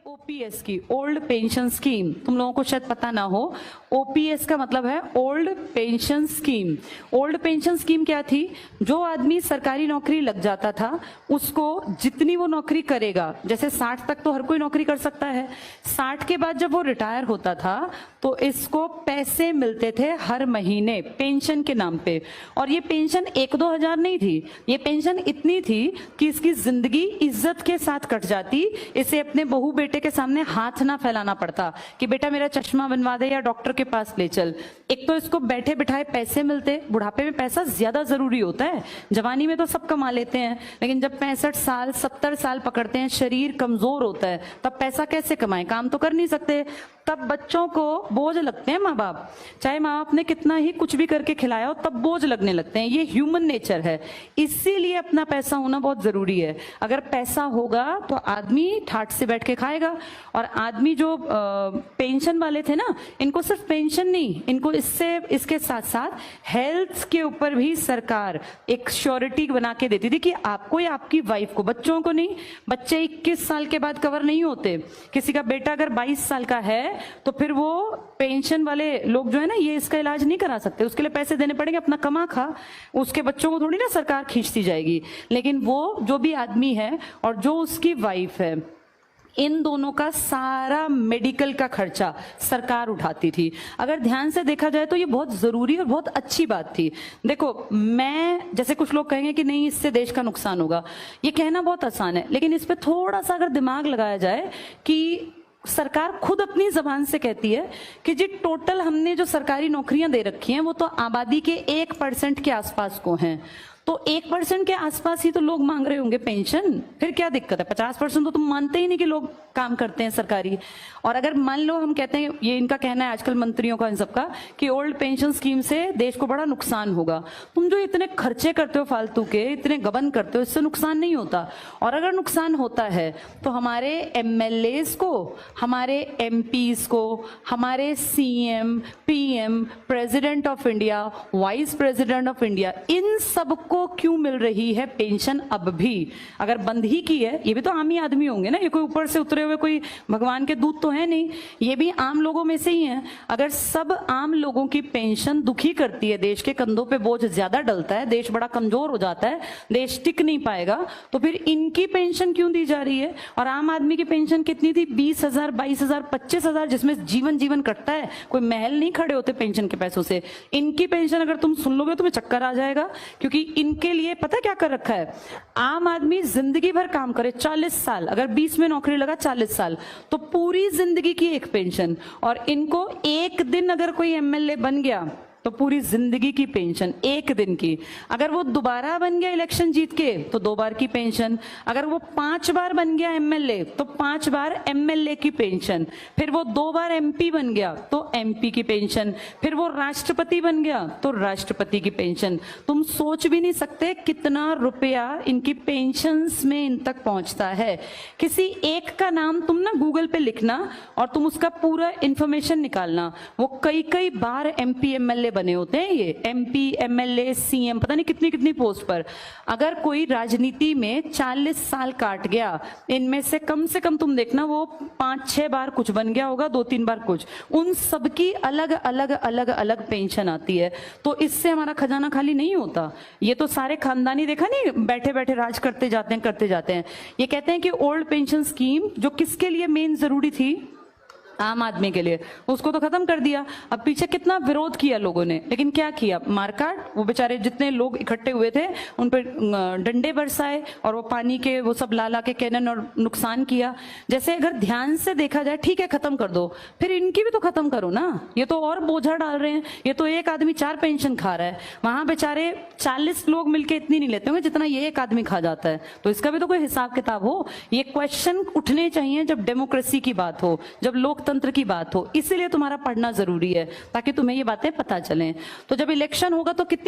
OPS की, old pension scheme, तुम लोगों को शायद पता ना हो, ओपीएस का मतलब है old pension scheme. Old pension scheme क्या थी? जो आदमी सरकारी नौकरी लग जाता था उसको जितनी वो नौकरी करेगा, जैसे 60 तक तो हर कोई नौकरी कर सकता है, 60 के बाद जब वो रिटायर होता था तो इसको पैसे मिलते थे हर महीने पेंशन के नाम पे। और ये पेंशन 1-2 हजार नहीं थी, ये पेंशन इतनी थी कि इसकी जिंदगी इज्जत के साथ कट जाती। इसे अपने बहू बेटे के सामने हाथ ना फैलाना पड़ता कि बेटा मेरा चश्मा बनवा दे या डॉक्टर के पास ले चल। एक तो इसको बैठे बिठाए पैसे मिलते, बुढ़ापे में पैसा ज्यादा जरूरी होता है, जवानी में तो सब कमा लेते हैं, लेकिन जब 65 साल 70 साल पकड़ते हैं, शरीर कमजोर होता है, तब पैसा कैसे कमाए, काम तो कर नहीं सकते। तब बच्चों को बोझ लगते हैं माँ बाप, चाहे माँ बाप ने कितना ही कुछ भी करके खिलाया हो तब बोझ लगने लगते हैं, ये ह्यूमन नेचर है। इसीलिए अपना पैसा होना बहुत जरूरी है। अगर पैसा होगा तो आदमी ठाठ से बैठ के खाएगा। और आदमी जो पेंशन वाले थे ना, इनको सिर्फ पेंशन नहीं, इनको इसके साथ साथ हेल्थ के ऊपर भी सरकार एक श्योरिटी बना के देती थी कि आपको या आपकी वाइफ को, बच्चों को नहीं। बच्चे 21 साल के बाद कवर नहीं होते। किसी का बेटा अगर 22 साल का है तो फिर वो पेंशन वाले लोग जो है ना, ये इसका इलाज नहीं करा सकते, उसके लिए पैसे देने पड़ेंगे, अपना कमा खा। उसके बच्चों को थोड़ी ना सरकार खींचती जाएगी। लेकिन वो जो भी आदमी है और जो उसकी वाइफ है, इन दोनों का सारा मेडिकल का खर्चा सरकार उठाती थी। अगर ध्यान से देखा जाए तो ये बहुत जरूरी और बहुत अच्छी बात थी। देखो, मैं जैसे कुछ लोग कहेंगे कि नहीं इससे देश का नुकसान होगा, ये कहना बहुत आसान है, लेकिन इस पे थोड़ा सा अगर दिमाग लगाया जाए कि सरकार खुद अपनी जबान से कहती है कि जी टोटल हमने जो सरकारी नौकरियां दे रखी हैं वो तो आबादी के 1% के आसपास को हैं। तो 1% के आसपास ही तो लोग मांग रहे होंगे पेंशन, फिर क्या दिक्कत है? 50% तो तुम मानते ही नहीं कि लोग काम करते हैं सरकारी। और अगर मान लो हम कहते हैं, ये इनका कहना है आजकल मंत्रियों का इन सबका, कि ओल्ड पेंशन स्कीम से देश को बड़ा नुकसान होगा। तुम जो इतने खर्चे करते हो फालतू के, इतने गबन करते हो, इससे नुकसान नहीं होता। और अगर नुकसान होता है तो हमारे एमएलएस को, हमारे एमपीज को, हमारे CM, PM, president of India, vice president of India, इन सबको क्यों मिल रही है पेंशन अब भी? अगर बंद ही की है, ये भी तो आम ही आदमी होंगे ना, ये कोई ऊपर से उतरे हुए कोई भगवान के दूत तो है नहीं, ये भी आम लोगों में से ही हैं। अगर सब आम लोगों की पेंशन दुखी करती है, देश के कंधों पे बोझ ज्यादा डलता है, देश बड़ा कमजोर हो जाता है, देश टिक नहीं पाएगा, तो फिर इनकी पेंशन क्यों दी जा रही है? और आम आदमी की पेंशन कितनी थी? 20,000, 22,000, 25,000, जिसमें जीवन कटता है, कोई महल नहीं खड़े होते पेंशन के पैसों से। इनकी पेंशन अगर तुम सुन लोगे तुम्हें चक्कर आ जाएगा, क्योंकि इनके लिए पता क्या कर रखा है? आम आदमी जिंदगी भर काम करे, 40 साल, अगर 20 में नौकरी लगा 40 साल, तो पूरी जिंदगी की एक पेंशन। और इनको एक दिन अगर कोई एमएलए बन गया तो पूरी जिंदगी की पेंशन, एक दिन की। अगर वो दोबारा बन गया इलेक्शन जीत के तो 2 बार की पेंशन। अगर वो 5 बार बन गया एमएलए तो 5 बार एमएलए की पेंशन। फिर वो 2 बार एमपी बन गया तो एमपी की पेंशन। फिर वो राष्ट्रपति बन गया तो राष्ट्रपति की पेंशन। तुम सोच भी नहीं सकते कितना रुपया इनकी पेंशन्स में इन तक पहुंचता है। किसी एक का नाम तुम ना गूगल पे लिखना और तुम उसका पूरा इंफॉर्मेशन निकालना, वो कई बार एमपी एमएलए बने होते हैं, ये एमपी, एमएलए, सीएम, पता नहीं कितनी कितनी पोस्ट पर। अगर कोई राजनीति में 40 साल काट गया, इनमें से कम तुम देखना वो 5-6 बार कुछ बन गया होगा, 2-3 बार कुछ। उन सबकी अलग अलग पेंशन आती है। तो इससे हमारा खजाना खाली नहीं होता। ये तो सारे खानदानी, देखा नहीं, बैठे बैठे राज करते जाते हैं। ये कहते हैं कि ओल्ड पेंशन स्कीम जो किसके लिए मेन जरूरी थी? आम आदमी के लिए, उसको तो खत्म कर दिया। अब पीछे कितना विरोध किया लोगों ने, लेकिन क्या किया? मारकाट, वो बेचारे जितने लोग इकट्ठे हुए थे उन पर डंडे बरसाए और वो पानी के वो सब ला के कैनन और नुकसान किया। जैसे अगर ध्यान से देखा जाए, ठीक है खत्म कर दो, फिर इनकी भी तो खत्म करो ना। ये तो और बोझा डाल रहे हैं। ये तो एक आदमी 4 पेंशन खा रहा है, वहां बेचारे 40 लोग मिलके इतनी नहीं लेते होंगे जितना ये एक आदमी खा जाता है। तो इसका भी तो कोई हिसाब किताब हो। ये क्वेश्चन उठने चाहिए जब डेमोक्रेसी की बात हो, जब लोकतंत्र की बात हो। इसीलिए तुम्हारा पढ़ना जरूरी है, ताकि तुम्हें ये बातें पता चलें। तो जब इलेक्शन होगा तो कितनी